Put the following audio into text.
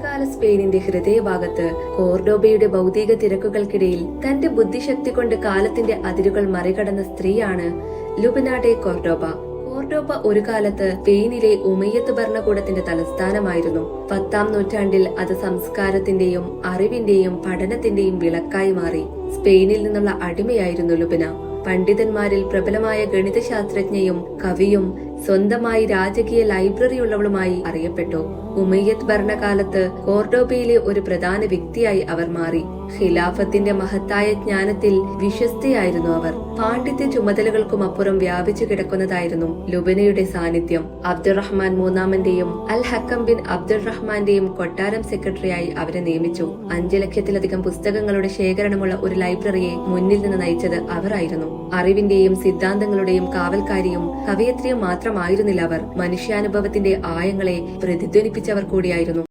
പഴയകാല സ്പെയിനിന്റെ ഹൃദയഭാഗത്ത് കോർഡോബയുടെ ഭൗതിക തിരക്കുകൾക്കിടയിൽ തന്റെ ബുദ്ധിശക്തി കൊണ്ട് കാലത്തിന്റെ അതിരുകൾ മറികടന്ന സ്ത്രീയാണ് ലുബിന ഡെ കോർഡോബ. കോർഡോബ ഒരു കാലത്ത് സ്പെയിനിലെ ഉമയ്യത്ത് ഭരണകൂടത്തിന്റെ തലസ്ഥാനമായിരുന്നു. 10-ാം നൂറ്റാണ്ടിൽ അത് സംസ്കാരത്തിന്റെയും അറിവിന്റെയും പഠനത്തിന്റെയും വിളക്കായി മാറി. സ്പെയിനിൽ നിന്നുള്ള അടിമയായിരുന്നു ലുബിന. പണ്ഡിതന്മാരിൽ പ്രബലമായ ഗണിതശാസ്ത്രജ്ഞയും കവിയും സ്വന്തമായി രാജകീയ ലൈബ്രറി ഉള്ളവളുമായി അറിയപ്പെട്ടു. ഉമയ്യത്ത് ഭരണകാലത്ത് കോർഡോബയിലെ ഒരു പ്രധാന വ്യക്തിയായി അവർ മാറി. ഖിലാഫത്തിന്റെ മഹത്തായ ജ്ഞാനത്തിൽ വിശ്വസ്തയായിരുന്നു അവർ. പാണ്ഡിത്യ ചുമതലകൾക്കുമപ്പുറം വ്യാപിച്ചു കിടക്കുന്നതായിരുന്നു ലുബിനയുടെ സാന്നിധ്യം. അബ്ദുറഹ്മാൻ മൂന്നാമന്റെയും അൽ ഹക്കം ബിൻ അബ്ദുറഹ്മാന്റെയും കൊട്ടാരം സെക്രട്ടറിയായി അവരെ നിയമിച്ചു. 5 ലക്ഷത്തിലധികം പുസ്തകങ്ങളുടെ ശേഖരണമുള്ള ഒരു ലൈബ്രറിയെ മുന്നിൽ നിന്ന് നയിച്ചത് അവർ ആയിരുന്നു. അറിവിന്റെയും സിദ്ധാന്തങ്ങളുടെയും കാവൽക്കാരിയും കവയത്രിയും മാത്രമായിരുന്നില്ല അവർ, മനുഷ്യാനുഭവത്തിന്റെ ആയങ്ങളെ പ്രതിധ്വനിപ്പിച്ചവർ കൂടിയായിരുന്നു.